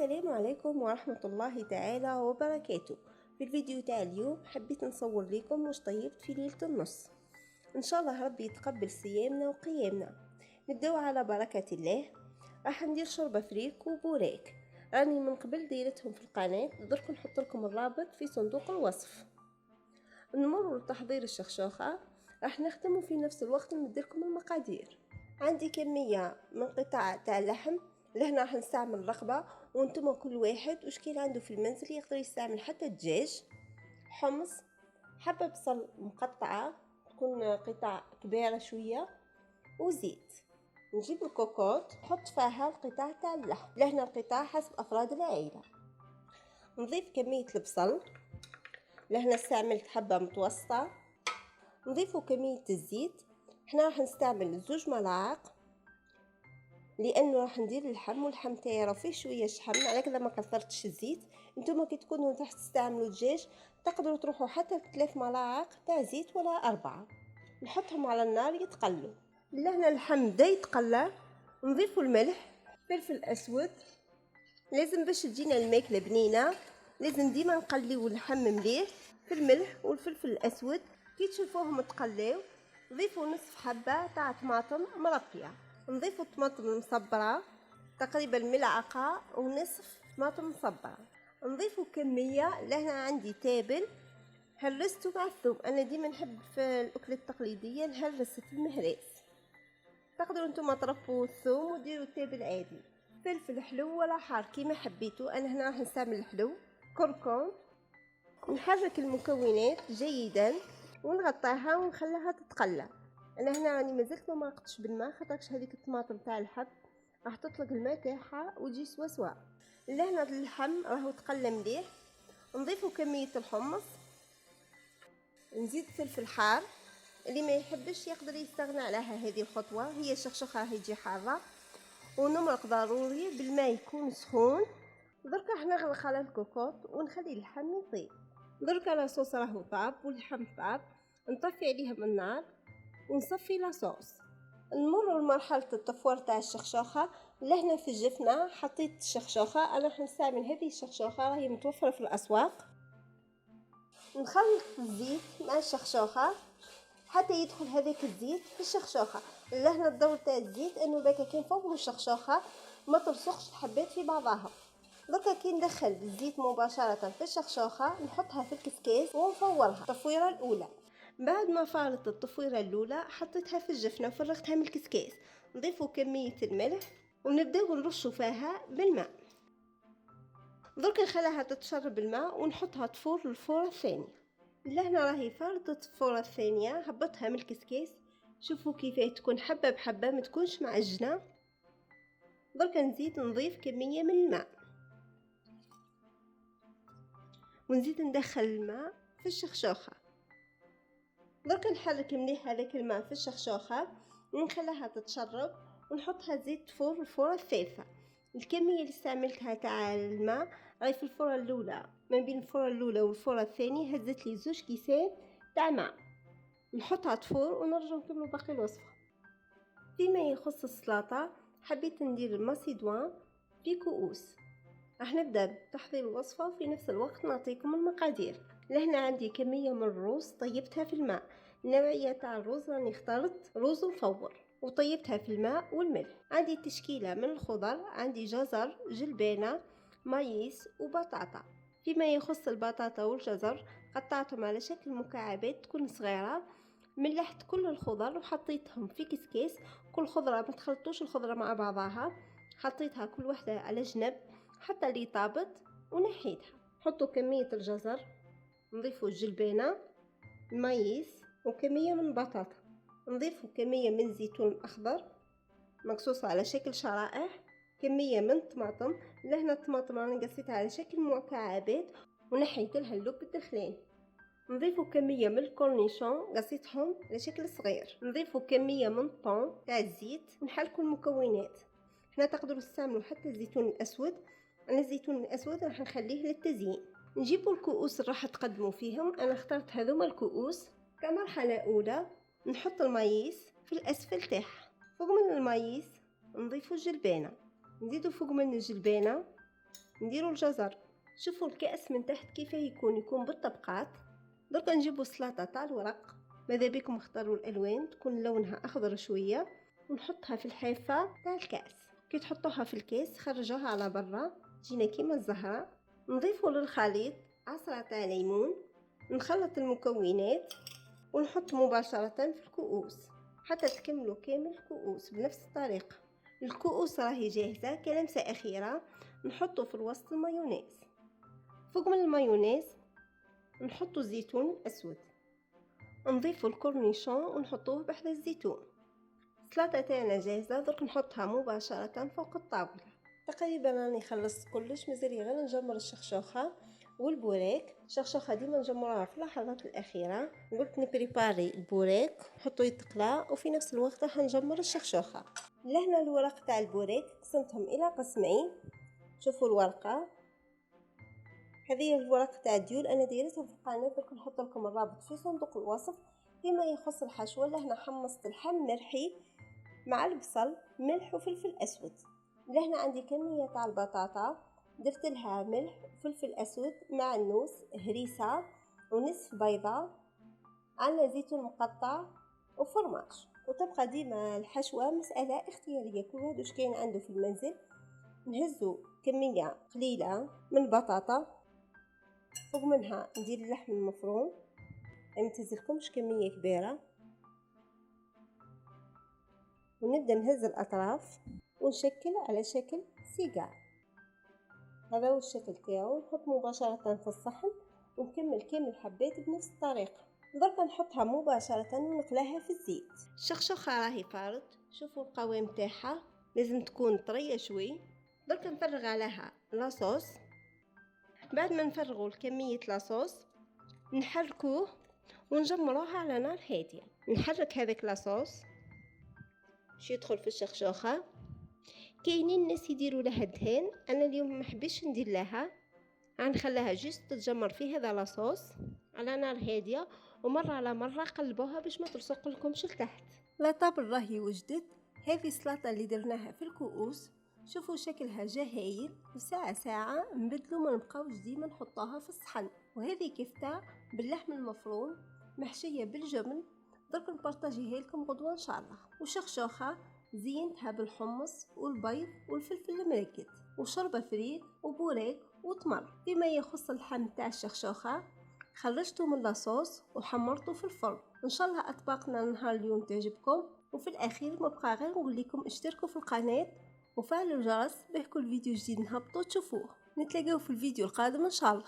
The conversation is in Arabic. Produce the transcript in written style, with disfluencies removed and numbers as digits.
السلام عليكم ورحمة الله تعالى وبركاته. في الفيديو تاع اليوم حبيت نصور لكم واش طيبت في ليلة النص. ان شاء الله ربي يتقبل صيامنا وقيامنا. نبداو على بركة الله. راح ندير شوربة فريك وبوراك، راني من قبل دايرتهم في القناة، درك نحط لكم الرابط في صندوق الوصف. نمر لتحضير الشخشوخة، راح نخدم في نفس الوقت نديركم المقادير. عندي كمية من قطع تاع اللحم، لهنا راح نستعمل رقبة، وانتم كل واحد واش كاين عنده في المنزل يقدر يستعمل حتى الدجاج. حمص، حبة بصل مقطعة تكون قطع كبيرة شوية، وزيت. نجيب الكوكوط نحط فيها القطع تاع اللحم، لهنا القطع حسب أفراد العائلة. نضيف كمية البصل، لهنا استعملت حبة متوسطة. نضيفوا كمية الزيت، حنا راح نستعمل 2 ملاعق لانه راح ندير اللحم، واللحم تاعي راه فيه شويه شحم، على كذا ما كثرتش الزيت. نتوما كي تكونوا تحت تستعملوا الدجاج تقدروا تروحوا حتى 3 ملاعق تاع زيت ولا 4. نحطهم على النار يتقلوا. لهنا اللحم بدا يتقلى، نضيفوا الملح، فلفل اسود. لازم باش تجينا الماكله بنينه لازم ديما نقليو اللحم مليح في الملح والفلفل الاسود. كي تشوفوهم تقلاو ضيفوا نصف حبه تاع طماطم مرقيه. نضيفوا الطماطم المصبره تقريبا ملعقه ونصف طماطم مصبره. نضيفوا كميه، لهنا عندي تابل هرسته مع الثوم، انا ديما نحب في الاكله التقليديه نهرس في المهراس. تقدروا نتوما ترفوا الثوم وديروا التابل عادي. فلفل حلو ولا حار كيما حبيتوا، انا هنا راح نستعمل الحلو. كركم. نحرك المكونات جيدا ونغطيها ونخليها تتقلى. انا هنا راني مازلت ما مرقتش بالماء، خاطرش هذيك الطماطم تاع الحب راح تطلق الماء تاعها وتجي سوا. لهنا اللحم راهو تقلى مليح. نضيفوا كميه الحمص، نزيد فلفل حار، اللي ما يحبش يقدر يستغنى عليها هذه الخطوه، هي الشخشوخه راح يجي حاره. ونمرق ضروري بالماء يكون سخون. دركا راح نغلق على الكوكوط ونخلي اللحم يطيب. دركا لاصوص راهو طاب واللحم طاب، نطفي عليها من النار ونصفي لاصوص. نمر لمرحله التفوير تاع الشخشوخه. لهنا في الجفنه حطيت الشخشوخه، انا راح نستعمل هذه الشخشوخه راهي متوفره في الاسواق. نخلط الزيت مع الشخشوخه حتى يدخل هذاك الزيت في الشخشوخه. لهنا الدور تاع الزيت انه باكا كي نفور الشخشوخه ما تلصقش الحبات في بعضها. دركا كي ندخل الزيت مباشره في الشخشوخه نحطها في الكسكاس ونفورها التفويره الاولى. بعد ما فارت التفويره الاولى حطيتها في الجفنه وفرغتها من الكسكاس. نضيفوا كميه الملح ونبداو نرشوا فيها بالماء. دركا نخليها تتشرب الماء ونحطها تفور للفوره الثانيه. لهنا راهي فارطت الفوره الثانيه، هبطها من الكسكاس. شوفوا كيف تكون حبه بحبه ما تكونش معجنه. دركا نزيد نضيف كميه من الماء ونزيد ندخل الماء في الشخشوخه. دركا نحرك مليح هذاك الماء في الشخشوخه ونخليها تتشرب ونحطها زيت تفور الفوره الثالثه. الكميه اللي استعملتها تاع الماء راهي في الفوره الاولى، ما بين الفوره الاولى والفوره الثانيه هزت لي 2 كيسان تاع ماء. نحطها تفور ونرجع نكملوا باقي الوصفه. فيما يخص السلطه حبيت ندير الماسيدوان في كؤوس. راح نبدا بتحضير الوصفه وفي نفس الوقت نعطيكم المقادير. لهنا عندي كميه من الرز طيبتها في الماء. النوعيه تاع الرز راني اخترت رز مفور وطيبتها في الماء والملح. عندي تشكيله من الخضر، عندي جزر، جلبانه، مايس وبطاطا. فيما يخص البطاطا والجزر قطعتهم على شكل مكعبات تكون صغيره. ملحت كل الخضر وحطيتهم في كسكاس. كل خضره ما تخلطوش الخضره مع بعضها، حطيتها كل واحده على جنب حتى اللي طابت ونحيتها. حطوا كميه الجزر، نضيفوا الجلبانه، المايس وكميه من البطاطا. نضيفوا كميه من الزيتون الاخضر مقصوص على شكل شرائح، كميه من الطماطم. لهنا الطماطم انا قصيتها على شكل مكعبات ونحيت لها اللب الداخلين. نضيفوا كميه من الكورنيشون قصيتهم على شكل صغير. نضيفوا كميه من الطون تاع الزيت. نحركوا المكونات. هنا تقدروا تستعملوا حتى الزيتون الاسود، انا الزيتون الاسود راح نخليه للتزيين. نجيبوا الكؤوس اللي راح تقدموا فيهم، انا اخترت هذوما الكؤوس. كمرحله اولى نحط المايس في الاسفل تاعها، فوق من المايس نضيفوا الجلبانه، نزيدوا فوق من الجلبانه نديرو الجزر. شوفوا الكأس من تحت كيف يكون بالطبقات. درك نجيبو السلطة تاع الورق، ماذا بكم اختاروا الالوان تكون لونها اخضر شويه، ونحطها في الحافه تاع الكاس. كي تحطوها في الكاس خرجوها على برا تجينا كيما الزهره. نضيفوا للخليط عصره تاع ليمون، نخلط المكونات ونحط مباشره في الكؤوس حتى تكملوا كامل الكؤوس بنفس الطريقه. الكؤوس راهي جاهزه. كلمسه اخيره نحطوا في الوسط المايونيز. فوق من المايونيز نحطوا زيتون اسود، نضيفوا الكورنيشون ونحطوه بحذا الزيتون. السلطه تاعنا جاهزه. درك نحطها مباشره فوق الطاوله. تقريبا راني خلصت كلش، مازالي غير نجمر الشخشوخه والبوراك. الشخشوخه ديما نجمروها في اللحظات الاخيره. قلت نبريباري البوراك نحطو يتقلى وفي نفس الوقت راح نجمر الشخشوخه. لهنا الورق تاع البوراك قسمتهم الى قسمين. شوفوا الورقه هذه الورق تاع الديول انا دايرتها في القناه، درك نحط لكم الرابط في صندوق الوصف. فيما يخص الحشوه لهنا حمصت اللحم مرحي مع البصل ملح وفلفل اسود. لهنا عندي كميه تاع البطاطا درت لها ملح وفلفل اسود مع النوس هريسه ونصف بيضه، عندنا زيتون مقطع وفرماج. وتبقى ديما الحشوه مساله اختياريه، كل واحد واش كاين عنده في المنزل. نهزو كميه قليله من البطاطا، فوق منها ندير اللحم المفروم، ما تهزلكمش كميه كبيره، ونبدا نهز الاطراف ونشكل على شكل سيجار. هذا هو الشكل تاعو. نحط مباشره في الصحن ونكمل كامل الحبات بنفس الطريقه. درك نحطها مباشره ونقلاها في الزيت. الشخشوخه راهي فارت. شوفوا القوام تاعها لازم تكون طريه شوي. درك نفرغ عليها لاصوص. بعد ما نفرغوا كميه لاصوص نحركوه ونجمروها على نار هاديه. نحرك هذاك لاصوص باش يدخل في الشخشوخه. كاينين الناس يديروا لها دهان، انا اليوم ما حبيتش ندير لها، غنخليها جست تتجمر في هذا لاصوص على نار هاديه، ومره على مره قلبوها باش ما تلصق لكمش لتحت. لا طابل راهي وجدت. هذه السلطه اللي درناها في الكؤوس. شوفوا شكلها جا هايل. وساعه ساعه نبدلوا، ما نبقاوش ديما نحطوها في الصحن. وهذه كفته باللحم المفروم محشيه بالجبن. درك نبارطاجيها لكم غدوه ان شاء الله. وشخشوخه زينتها بالحمص والبيض والفلفل المرقد وشوربه فريك وبوراك وتمر. فيما يخص اللحم تاع الشخشوخه خرجته من لاصوص وحمرته في الفرن. ان شاء الله اطباقنا نهار اليوم تعجبكم. وفي الاخير ما بقى غير نقول لكم اشتركوا في القناه وفعلوا الجرس باه كل فيديو جديد نهبطوا تشوفوه. نتلاقاو في الفيديو القادم ان شاء الله.